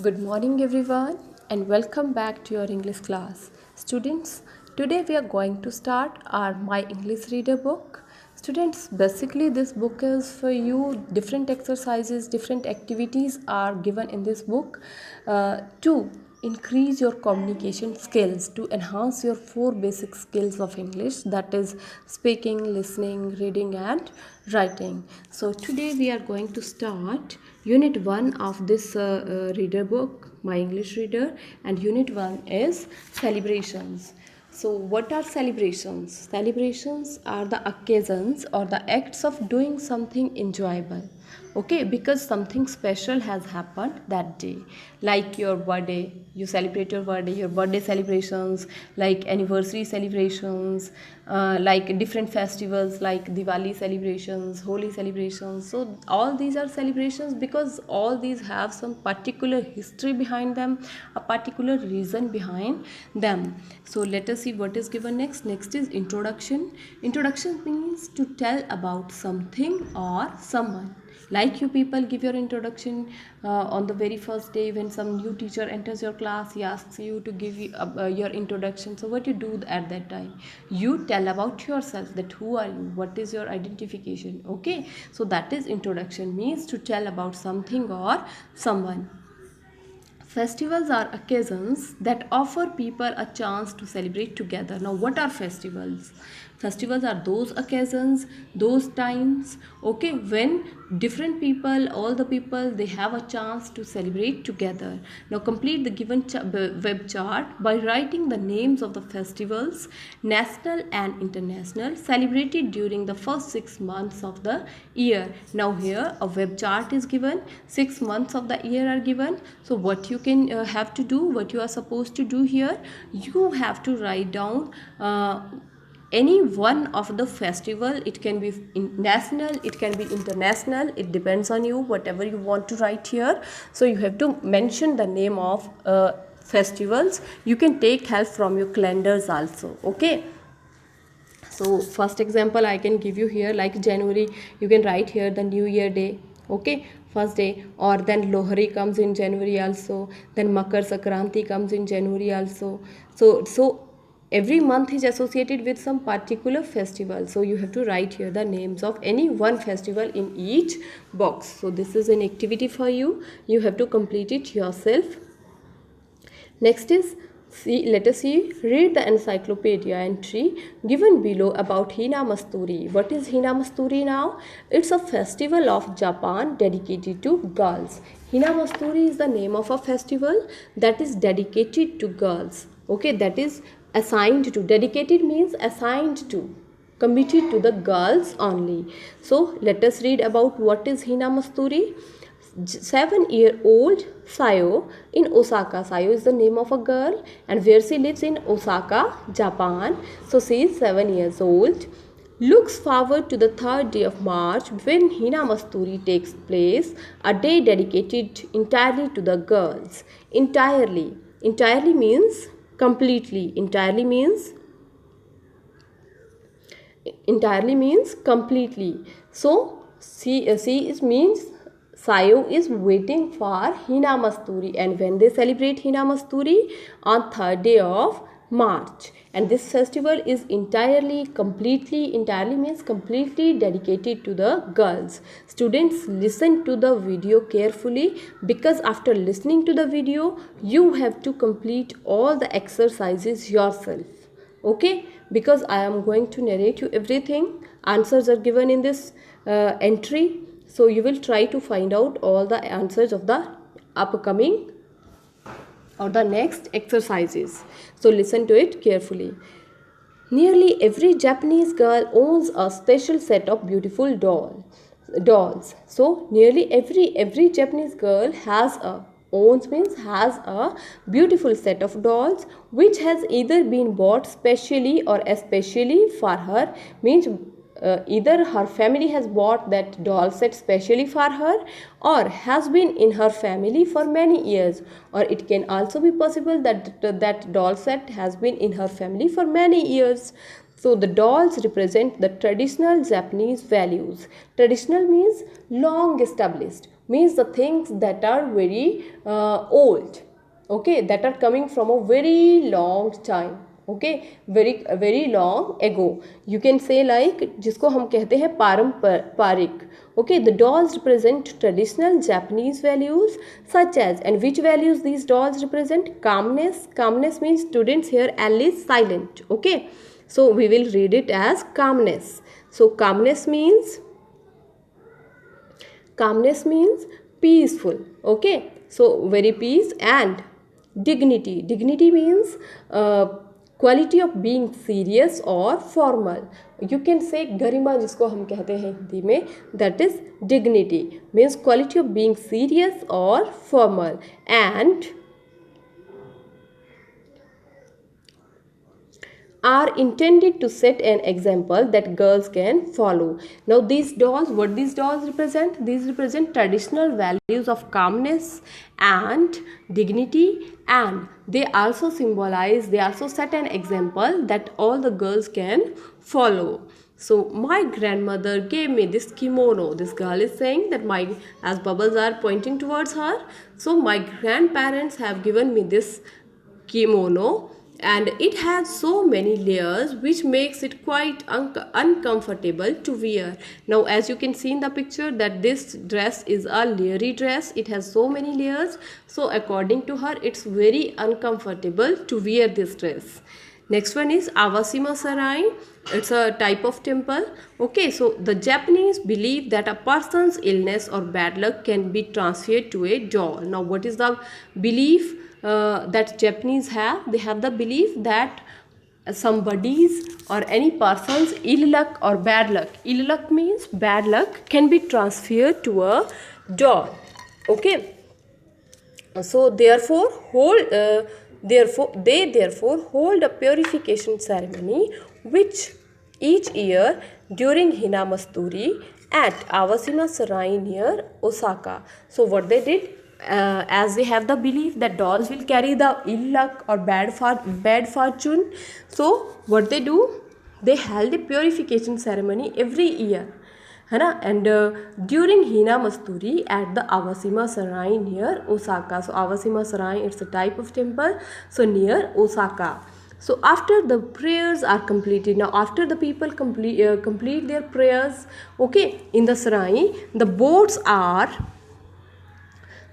Good morning, everyone, and welcome back to your English class. Students, today we are going to start our My English Reader book. Students, basically, this book is for you. Different exercises, different activities are given in this book to increase your communication skills, to enhance your four basic skills of English, that is speaking, listening, reading, and writing. So today we are going to start unit 1 of this reader book, My English Reader, and unit 1 is celebrations. So what are celebrations? Celebrations are the occasions or the acts of doing something enjoyable, okay, because something special has happened that day, like your birthday. You celebrate your birthday celebrations, like anniversary celebrations, like different festivals like Diwali celebrations, Holi celebrations. So all these are celebrations because all these have some particular history behind them, a particular reason behind them. So let us see what is given next. Next is introduction. Introduction means to tell about something or someone. Like you people give your introduction on the very first day when some new teacher enters your class. He asks you to give your introduction. So what you do at that time? You tell about yourself, that who are you, what is your identification, okay? So that is introduction, means to tell about something or someone. Festivals are occasions that offer people a chance to celebrate together. Now, what are festivals? Festivals are those occasions, those times, okay, when different people, all the people, they have a chance to celebrate together. Now, complete the given web chart by writing the names of the festivals, national and international, celebrated during the first 6 months of the year. Now, here a web chart is given, 6 months of the year are given. So, what you can have to do, what you are supposed to do here, you have to write down any one of the festival. It can be national, it can be international, it depends on you, whatever you want to write here. So you have to mention the name of festivals. You can take help from your calendars also, okay? So first example I can give you here, like January, you can write here the New Year day, okay, first day. Or then Lohri comes in January also, then Makar Sankranti comes in January also. So every month is associated with some particular festival, so you have to write here the names of any one festival in each box. So this is an activity for you, you have to complete it yourself. Next is, let us see, read the encyclopedia entry given below about Hina Masturi. What is Hina Masturi now? It's a festival of Japan dedicated to girls. Hina Masturi is the name of a festival that is dedicated to girls. Okay, that is assigned to. Dedicated means assigned to, committed to the girls only. So let us read about what is Hina Masturi. 7-year-old Sayo in Osaka. Sayo is the name of a girl and where she lives in Osaka, Japan. So she is 7 years old. Looks forward to the 3rd day of March when Hina Masturi takes place, a day dedicated entirely to the girls. Entirely. Entirely means completely. Entirely means completely. So she is means Sayo is waiting for Hina Masturi, and when they celebrate Hina Masturi on 3rd day of March, and this festival is entirely means completely dedicated to the girls. Students, listen to the video carefully, because after listening to the video you have to complete all the exercises yourself, okay? Because I am going to narrate you everything. Answers are given in this entry, so you will try to find out all the answers of the upcoming or the next exercises. So listen to it carefully. Nearly every Japanese girl owns a special set of beautiful dolls. So nearly every Japanese girl has a beautiful set of dolls which has either been bought specially or especially for her. Means either her family has bought that doll set specially for her, or has been in her family for many years, or it can also be possible that that doll set has been in her family for many years. So the dolls represent the traditional Japanese values. Traditional means long established. means the things that are very old, okay, that are coming from a very long time, okay, very long ago. You can say like जिसको हम कहते हैं पारंपरिक. Okay, the dolls represent traditional Japanese values such as, and which values these dolls represent? Calmness. Calmness means, students here, L is silent. Okay, so we will read it as calmness. So calmness means peaceful. Okay, so very peace. And dignity. Dignity means quality of being serious or formal. You can say गरिमा, जिसको हम कहते हैं हिंदी में, that is dignity, means quality of being serious or formal, and are intended to set an example that girls can follow. Now these dolls, what these dolls represent? These represent traditional values of calmness and dignity, and they also symbolize, they also set an example that all the girls can follow. So my grandmother gave me this kimono. This girl is saying that as bubbles are pointing towards her, so my grandparents have given me this kimono, and it has so many layers which makes it quite uncomfortable to wear. Now as you can see in the picture that this dress is a layering dress, it has so many layers, so according to her it's very uncomfortable to wear this dress. Next one is Awashima Sarai. It's a type of temple. Okay, so the Japanese believe that a person's illness or bad luck can be transferred to a doll. Now what is the belief that Japanese have? They have the belief that somebody's or any person's ill luck or bad luck, ill luck means bad luck, can be transferred to a doll. Okay, so therefore they hold a purification ceremony which each year during Hinamasturi at Awashima Sarai near Osaka. So what they did, as they have the belief that dolls will carry the ill luck or bad fortune, so what they do, they held a purification ceremony every year, है ना, and during Hinamasturi at the Awashima Sarai near Osaka. So Awashima Sarai, it's a type of temple, so near Osaka. So after the prayers are completed, now after the people complete their prayers, okay, in the Sarai, the boats are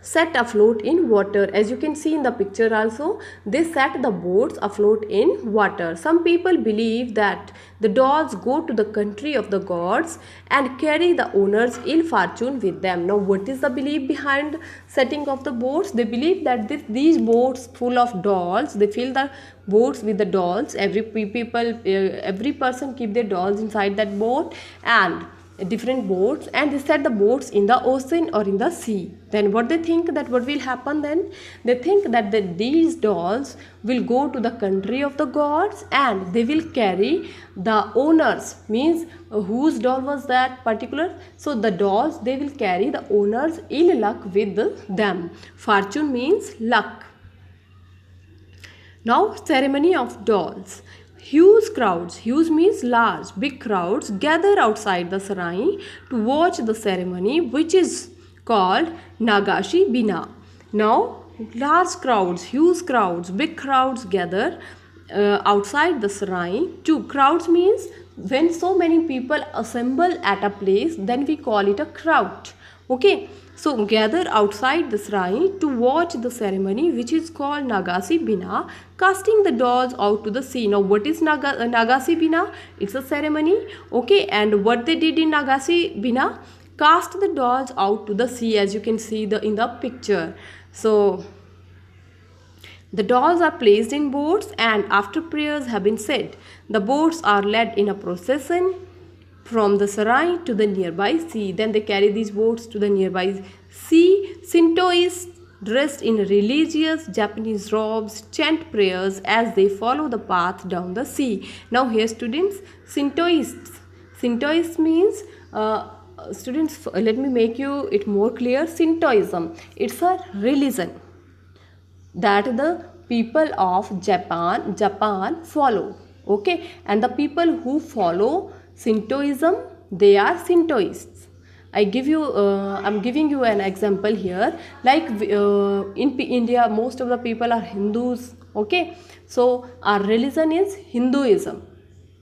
set afloat in water. As you can see in the picture also, they set the boats afloat in water. Some people believe that the dolls go to the country of the gods and carry the owner's ill fortune with them. Now what is the belief behind setting of the boats? They believe that these boats full of dolls, they fill the boats with the dolls. Every person keep their dolls inside that boat, and different boats, and they set the boats in the ocean or in the sea. Then what they think, that what will happen then? They think that these dolls will go to the country of the gods and they will carry the owners, means whose doll was that particular? So the dolls, they will carry the owners ill luck with them. Fortune means luck. Now ceremony of dolls. Huge crowds, huge means large, big crowds gather outside the sarai to watch the ceremony, which is called Nagashi Bina. Now large crowds, huge crowds, big crowds gather outside the sarai. Two crowds means when so many people assemble at a place, then we call it a crowd. Okay, so gather outside the shrine to watch the ceremony, which is called Nagashi Bina, casting the dolls out to the sea. Now what is Nagashi Bina? It's a ceremony. Okay, and what they did in Nagashi Bina? Cast the dolls out to the sea, as you can see in the picture. So the dolls are placed in boats, and after prayers have been said, the boats are led in a procession from the sarai to the nearby sea. Then they carry these boats to the nearby sea. Shintoists dressed in religious Japanese robes chant prayers as they follow the path down the sea. Now here students, Shintoists means students, let me make you it more clear. Shintoism, it's a religion that the people of Japan follow. Okay, and the people who follow Shintoism, they are Shintoists, I'm giving you an example here. Like in India, most of the people are Hindus. Okay, so our religion is Hinduism.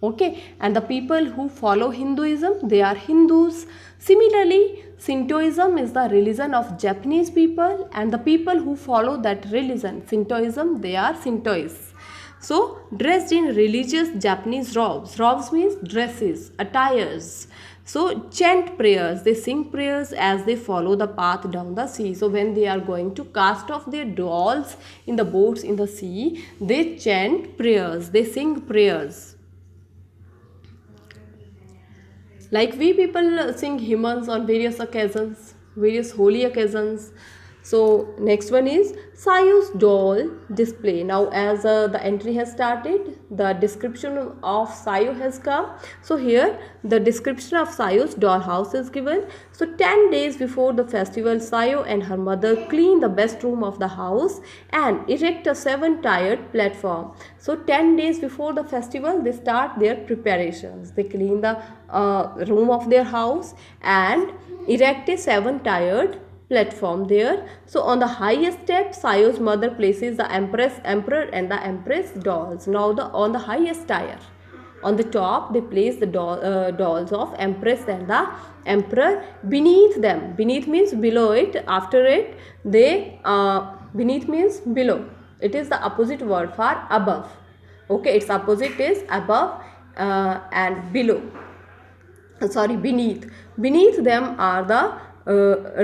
Okay, and the people who follow Hinduism, they are Hindus. Similarly, Shintoism is the religion of Japanese people, and the people who follow that religion, Shintoism, they are Shintoists. So, dressed in religious Japanese robes. Robes means dresses, attires. So, chant prayers. They sing prayers as they follow the path down the sea. So, when they are going to cast off their dolls in the boats in the sea, they chant prayers. They sing prayers. Like we people sing hymns on various occasions, various holy occasions. So next one is Sayu's doll display. Now as the entry has started, the description of Sayu has come. So here the description of Sayu's doll house is given. So 10 days before the festival, Sayu and her mother clean the best room of the house and erect a 7-tiered platform. So 10 days before the festival, they start their preparations. They clean the room of their house and erect a 7-tiered platform there. So on the highest step, Sayu's mother places the emperor and the empress dolls. Now on the highest tier, on the top, they place the dolls of empress and the emperor. Beneath them, beneath means below it, after it, they beneath means below. It is the opposite word for above. Okay, its opposite is above and below. Sorry, beneath. Beneath them are the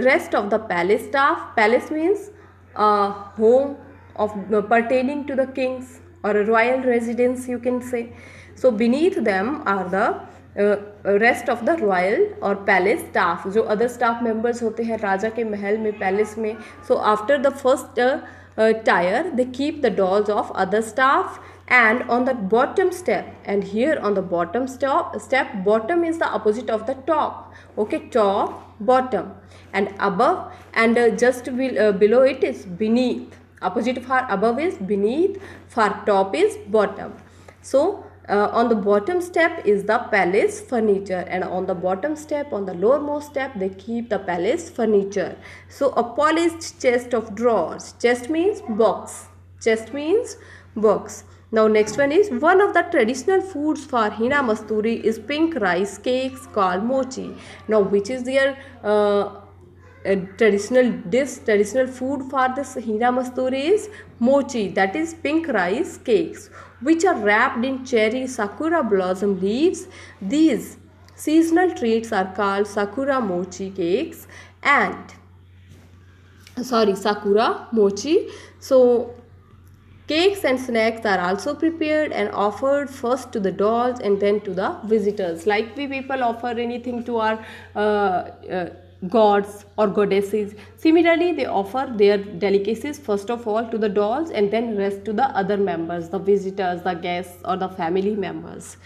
rest of the palace staff. Palace means home of pertaining to the kings or a royal residence, you can say. So beneath them are the rest of the royal or palace staff. जो other staff members होते हैं राजा के महल में, palace में. So after the first tier, they keep the dolls of other staff. And on the bottom step, and here on the bottom step, bottom is the opposite of the top. Okay, top, bottom, and above, and just below it is beneath. Opposite for above is beneath, for top is bottom. So on the bottom step is the palace furniture, and on the bottom step, on the lowermost step, they keep the palace furniture. So a polished chest of drawers. Chest means box. Chest means box. Now next one is one of the traditional foods for Hina Masturi is pink rice cakes called mochi. Now which is their traditional food for this Hina Masturi is mochi, that is pink rice cakes, which are wrapped in cherry sakura blossom leaves. These seasonal treats are called sakura mochi cakes and sakura mochi. So cakes and snacks are also prepared and offered first to the dolls and then to the visitors. Like we people offer anything to our gods or goddesses. Similarly, they offer their delicacies first of all to the dolls and then rest to the other members, the visitors, the guests or the family members.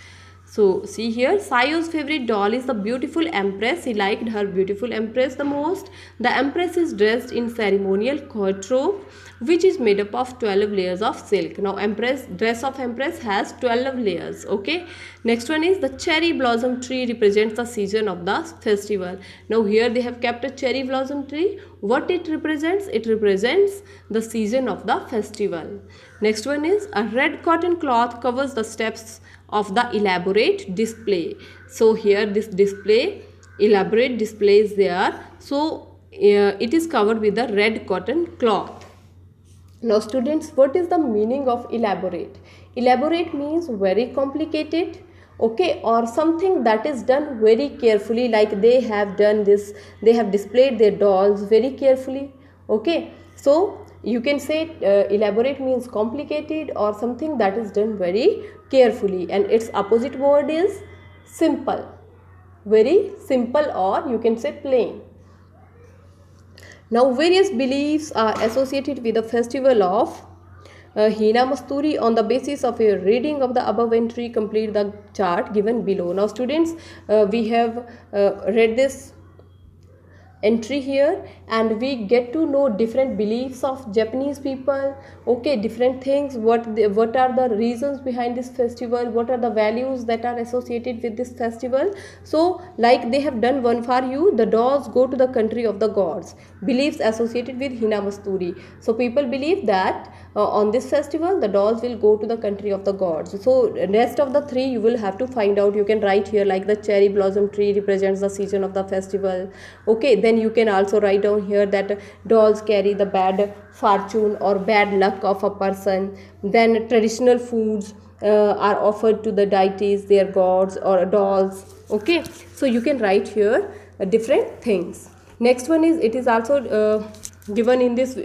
So see here, Sayu's favorite doll is the beautiful empress. He liked her beautiful empress the most. The empress is dressed in ceremonial court robe, which is made up of 12 layers of silk. Now dress of empress has 12 layers. Okay. Next one is the cherry blossom tree represents the season of the festival. Now here they have kept a cherry blossom tree. What it represents? It represents the season of the festival. Next one is a red cotton cloth covers the steps of the elaborate display. So here this display, elaborate display is there. So it is covered with the red cotton cloth. Now students, what is the meaning of elaborate? Elaborate means very complicated, okay, or something that is done very carefully, like they have done this, they have displayed their dolls very carefully, okay. So you can say elaborate means complicated or something that is done very carefully, and its opposite word is simple, very simple, or you can say plain. Now various beliefs are associated with the festival of Hina Masturi. On the basis of a reading of the above entry, complete the chart given below. Now students, we have read this entry here, and we get to know different beliefs of Japanese people. Okay, different things, what are the reasons behind this festival, what are the values that are associated with this festival. So like they have done one for you, the dolls go to the country of the gods, beliefs associated with Hinamasturi. So people believe that on this festival the dolls will go to the country of the gods. So rest of the three you will have to find out. You can write here like the cherry blossom tree represents the season of the festival. Okay, then you can also write down here that dolls carry the bad fortune or bad luck of a person. Then traditional foods are offered to the deities, their gods or dolls. Okay, so you can write here different things. Next one is, it is also given in this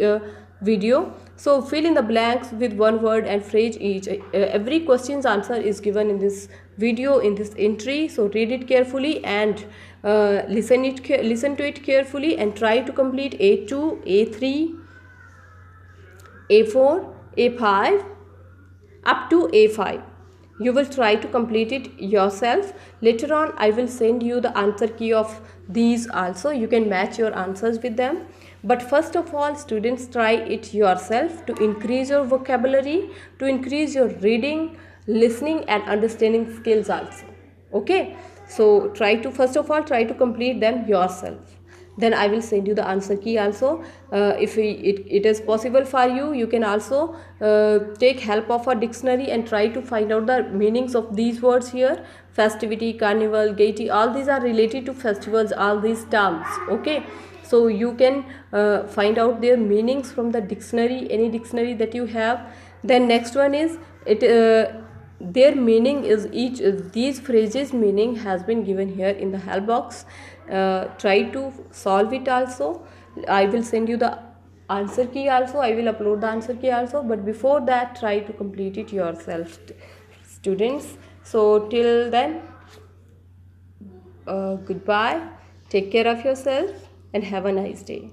video. So fill in the blanks with one word and phrase each. Every question's answer is given in this video, in this entry. So read it carefully and listen to it carefully and try to complete A2, A3, A4, A5 up to A5. You will try to complete it yourself. Later on I will send you the answer key of these also. You can match your answers with them. But first of all, students, try it yourself to increase your vocabulary, to increase your reading, listening and understanding skills also. Okay, so first of all try to complete them yourself. Then I will send you the answer key also. If it is possible for you, you can also take help of a dictionary and try to find out the meanings of these words here. Festivity, carnival, gaiety, all these are related to festivals, all these terms. Okay, so you can find out their meanings from the dictionary, any dictionary that you have. Then next one is, their meaning is these phrases meaning has been given here in the help box. Try to solve it also. I will send you the answer key also. I will upload the answer key also, but before that try to complete it yourself, students. So till then, goodbye, take care of yourself and have a nice day.